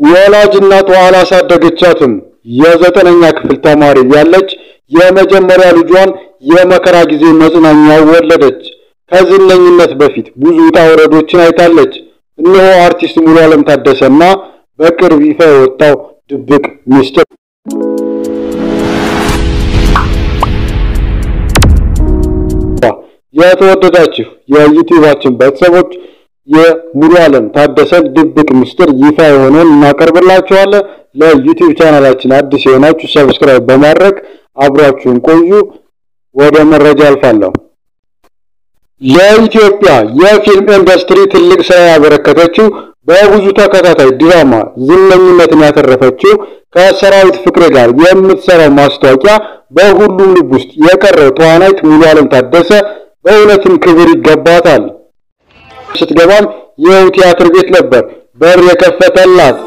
ወላጅ እናቷ አላሳደገቻትም። የዘጠነኛ ክፍል ተማሪ ያለች የመጀመሪያ ልጇን የመከራ ጊዜ መጽናኛ ወለደች። ከዝነኝነት በፊት ብዙ ውጣ ውረዶችን አይታለች። እነሆ አርቲስት ሙሉዓለም ታደሰና በቅርብ ይፋ የወጣው ድብቅ ሚስጥር። የተወደዳችሁ የዩቲዩባችን ቤተሰቦች የሙሉዓለም ታደሰን ድብቅ ሚስጥር ይፋ የሆነውን እናቀርብላችኋለን። ለዩቲዩብ ቻናላችን አዲስ የሆናችሁ ሰብስክራይብ በማድረግ አብራችሁን ቆዩ። ወደ መረጃ አልፋለሁ። ለኢትዮጵያ የፊልም ኢንዱስትሪ ትልቅ ስራ ያበረከተችው በብዙ ተከታታይ ድራማ ዝነኝነትን ያተረፈችው ከሰራዊት ፍቅሬ ጋር የምትሰራው ማስታወቂያ በሁሉም ልብ ውስጥ የቀረው ተዋናይት ሙሉዓለም ታደሰ በእውነትም ክብር ይገባታል። ስትገባም ይኸው ቲያትር ቤት ነበር በር የከፈተላት።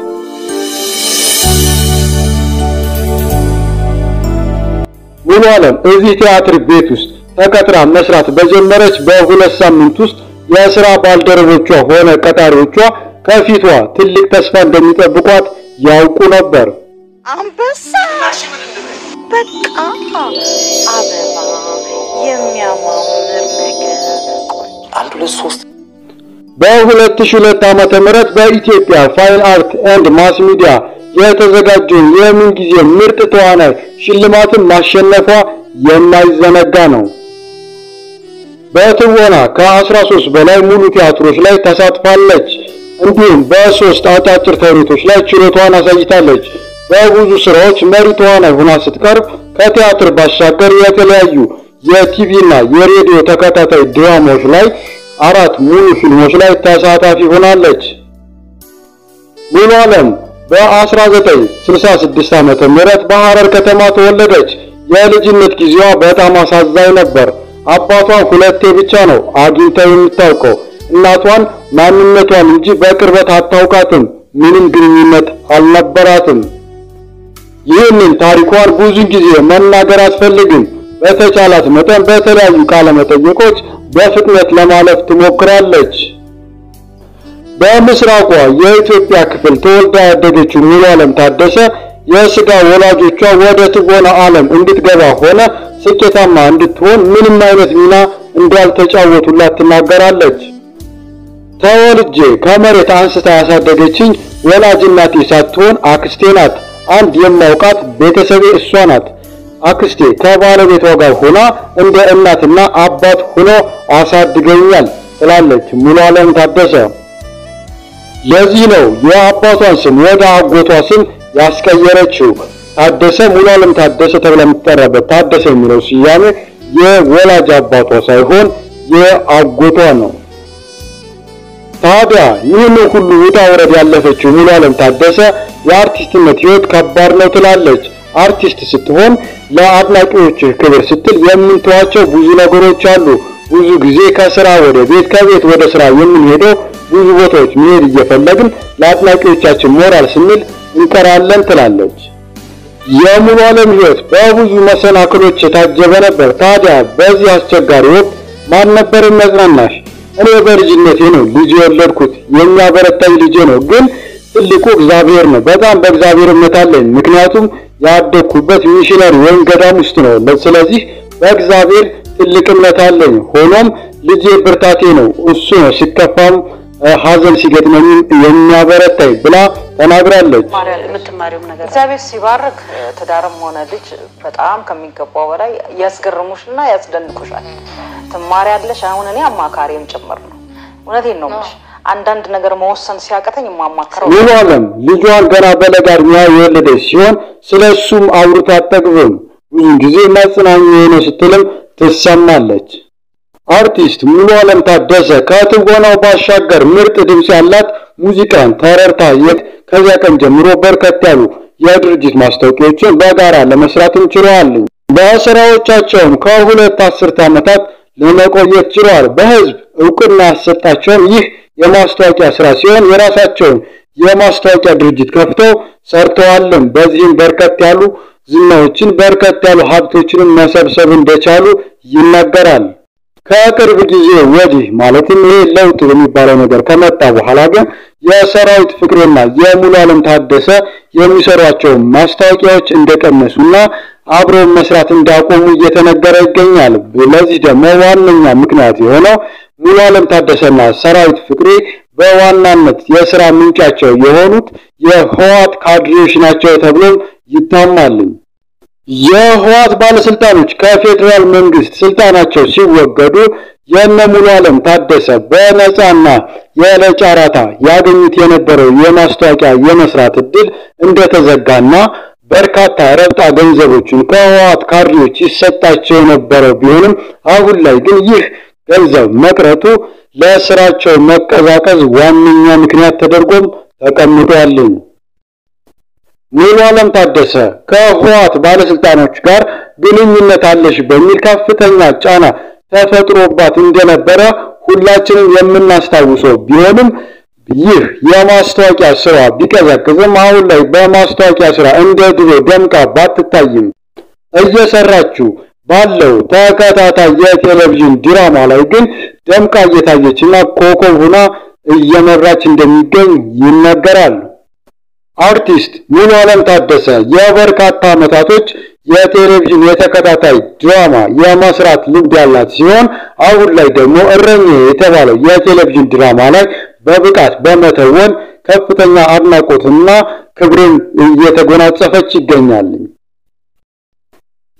ሙሉዓለም እዚህ ቲያትር ቤት ውስጥ ተቀጥራ መስራት በጀመረች በሁለት ሳምንት ውስጥ የሥራ ባልደረቦቿ ሆነ ቀጣሪዎቿ ከፊቷ ትልቅ ተስፋ እንደሚጠብቋት ያውቁ ነበር። አንበሳ በቃ አበባ የሚያማምር ነገር አንድ ሁለት ሶስት በ2002 ዓመተ ምህረት በኢትዮጵያ ፋይን አርት ኤንድ ማስ ሚዲያ የተዘጋጀው የምን ጊዜ ምርጥ ተዋናይ ሽልማትን ማሸነፏ የማይዘነጋ ነው። በትወና ከ13 በላይ ሙሉ ቲያትሮች ላይ ተሳትፋለች። እንዲሁም በ3 አጫጭር ተውኔቶች ላይ ችሎታዋን አሳይታለች። በብዙ ስራዎች መሪ ተዋናይ ሆና ስትቀርብ ከቲያትር ባሻገር የተለያዩ የቲቪና የሬዲዮ ተከታታይ ድራማዎች ላይ 4 ሙሉ ፊልሞች ላይ ተሳታፊ ሆናለች። ሙሉዓለም በ1966 ዓመተ ምህረት በሐረር ከተማ ተወለደች። የልጅነት ጊዜዋ በጣም አሳዛኝ ነበር። አባቷን ሁለቴ ብቻ ነው አግኝታ የምታውቀው። እናቷን ማንነቷን እንጂ በቅርበት አታውቃትም። ምንም ግንኙነት አልነበራትም። ይህንን ታሪኳን ብዙ ጊዜ መናገር አትፈልግም። በተቻላት መጠን በተለያዩ ቃለ መጠይቆች በፍጥነት ለማለፍ ትሞክራለች። በምስራቋ የኢትዮጵያ ክፍል ተወልዳ ያደገችው ሙሉዓለም ታደሰ የስጋ ወላጆቿ ወደ ትወና ዓለም እንድትገባ ሆነ ስኬታማ እንድትሆን ምንም አይነት ሚና እንዳልተጫወቱላት ትናገራለች። ተወልጄ ከመሬት አንስታ ያሳደገችኝ ወላጅ እናቴ ሳትሆን አክስቴ ናት። አንድ የማውቃት ቤተሰቤ እሷ ናት። አክስቴ ከባለቤቷ ጋር ሆና እንደ እናትና አባት ሆኖ አሳድገኛል ትላለች ሙሉዓለም ታደሰ። ለዚህ ነው የአባቷን ስም ወደ አጎቷ ስም ያስቀየረችው። ታደሰ ሙሉዓለም ታደሰ ተብላ የምትጠራበት ታደሰ የሚለው ስያሜ የወላጅ አባቷ ሳይሆን የአጎቷ ነው። ታዲያ ይህን ሁሉ ውጣ ውረድ ያለፈችው ሙሉዓለም ታደሰ የአርቲስትነት ህይወት ከባድ ነው ትላለች። አርቲስት ስትሆን ለአድናቂዎች ክብር ስትል የምንተዋቸው ብዙ ነገሮች አሉ። ብዙ ጊዜ ከስራ ወደ ቤት ከቤት ወደ ስራ የምንሄደው ብዙ ቦታዎች መሄድ እየፈለግን ለአድናቂዎቻችን ሞራል ስንል እንቀራለን ትላለች። የሙሉዓለም ህይወት በብዙ መሰናክሎች የታጀበ ነበር። ታዲያ በዚህ አስቸጋሪ ወቅት ማን ነበር የሚያጽናናሽ? እኔ በልጅነቴ ነው ልጅ የወለድኩት። የሚያበረታኝ ልጄ ነው፣ ግን ትልቁ እግዚአብሔር ነው። በጣም በእግዚአብሔር እምነት አለኝ። ምክንያቱም ያደግኩበት ሚሽነሪ ወይም ገዳም ውስጥ ነው። ስለዚህ በእግዚአብሔር ትልቅ እምነት አለኝ። ሆኖም ልጄ ብርታቴ ነው። እሱ ነው ሲከፋም ሐዘን ሲገጥመኝ የሚያበረታኝ ብላ ተናግራለች። የምትማሪው ነገር እግዚአብሔር ሲባርክ ትዳርም ሆነ ልጅ በጣም ከሚገባው በላይ ያስገርሙሽና ያስደንቁሻል። ትማሪያለሽ። አሁን እኔ አማካሪም ጭምር ነው። እውነቴን ነው ማለት አንዳንድ ነገር መወሰን ሲያቀተኝ ማማከረው ሙሉዓለም ልጇን ገና በለጋ ዕድሜዋ የወለደች ሲሆን ስለሱም አውርታ አትጠግብም። ብዙ ጊዜ ማጽናኛ ነው ስትልም ትሰማለች። አርቲስት ሙሉዓለም ታደሰ ከትወናው ባሻገር ምርጥ ድምጽ ያላት ሙዚቃን ተረርታ ከዚያ ቀን ጀምሮ በርከት ያሉ የድርጅት ማስታወቂያዎችን በጋራ ለመስራትም ችለዋል። በስራዎቻቸውም ከሁለት አስርት ዓመታት ለመቆየት ችለዋል። በህዝብ እውቅና ያሰጣቸው ይህ የማስታወቂያ ስራ ሲሆን የራሳቸውን የማስታወቂያ ድርጅት ከፍተው ሰርተዋል። በዚህም በርከት ያሉ ዝናዎችን በርከት ያሉ ሀብቶችን መሰብሰብ እንደቻሉ ይናገራል። ከቅርብ ጊዜ ወዲህ ማለትም ይሄ ለውጥ የሚባለው ነገር ከመጣ በኋላ ግን የሰራዊት ፍቅሬና የሙሉ ዓለም ታደሰ የሚሰሯቸው ማስታወቂያዎች እንደቀነሱና አብሮ መስራት እንዳቆሙ እየተነገረ ይገኛል። ለዚህ ደግሞ ዋነኛ ምክንያት የሆነው ሙሉ ዓለም ታደሰና ሰራዊት ፍቅሬ በዋናነት የሥራ ምንጫቸው የሆኑት የህወሓት ካድሬዎች ናቸው ተብሎ ይታማል። የህወሓት ባለስልጣኖች ከፌደራል መንግስት ስልጣናቸው ሲወገዱ የነ ሙሉ ዓለም ታደሰ በነፃና ያለ ጨረታ ያገኙት የነበረው የማስታወቂያ የመስራት እድል እንደተዘጋና በርካታ ረብጣ ገንዘቦችን ከህወሓት ካድሬዎች ይሰጣቸው የነበረው ቢሆንም አሁን ላይ ግን ይህ ገንዘብ መቅረቱ ለስራቸው መቀዛቀዝ ዋነኛ ምክንያት ተደርጎም ተቀምጧል። ሙሉ ዓለም ታደሰ ከህወሓት ባለስልጣኖች ጋር ግንኙነት አለሽ በሚል ከፍተኛ ጫና ተፈጥሮባት እንደነበረ ሁላችንም የምናስታውሰው ቢሆንም ይህ የማስታወቂያ ስራ ቢቀዘቅዝም አሁን ላይ በማስታወቂያ ስራ እንደ ድሮ ደምቃ ባትታይም እየሰራችው ባለው ተከታታይ የቴሌቪዥን ድራማ ላይ ግን ደምቃ እየታየችና ኮከብ ሆና እየመራች እንደሚገኝ ይነገራል። አርቲስት ሙሉ ዓለም ታደሰ የበርካታ ዓመታቶች የቴሌቪዥን የተከታታይ ድራማ የመስራት ልምድ ያላት ሲሆን አሁን ላይ ደግሞ እረኛዬ የተባለው የቴሌቪዥን ድራማ ላይ በብቃት በመተወን ከፍተኛ አድናቆትና ክብርን እየተጎናጸፈች ይገኛል።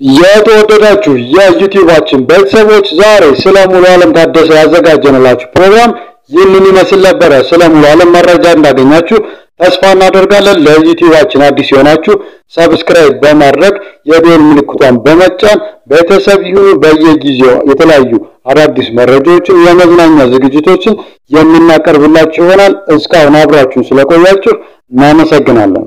የተወደዳችሁ የዩቲዩባችን ቤተሰቦች ዛሬ ስለ ሙሉ ዓለም ታደሰ ያዘጋጀንላችሁ ፕሮግራም ይህንን ይመስል ነበር። ስለ ሙሉ ዓለም መረጃ እንዳገኛችሁ ተስፋ እናደርጋለን። ለዩቲዩባችን አዲስ የሆናችሁ ሰብስክራይብ በማድረግ የደወል ምልክቷን በመጫን ቤተሰብ ይሁኑ። በየጊዜው የተለያዩ አዳዲስ መረጃዎችን የመዝናኛ ዝግጅቶችን የምናቀርብላችሁ ይሆናል። እስካሁን አብራችሁን ስለቆያችሁ እናመሰግናለን።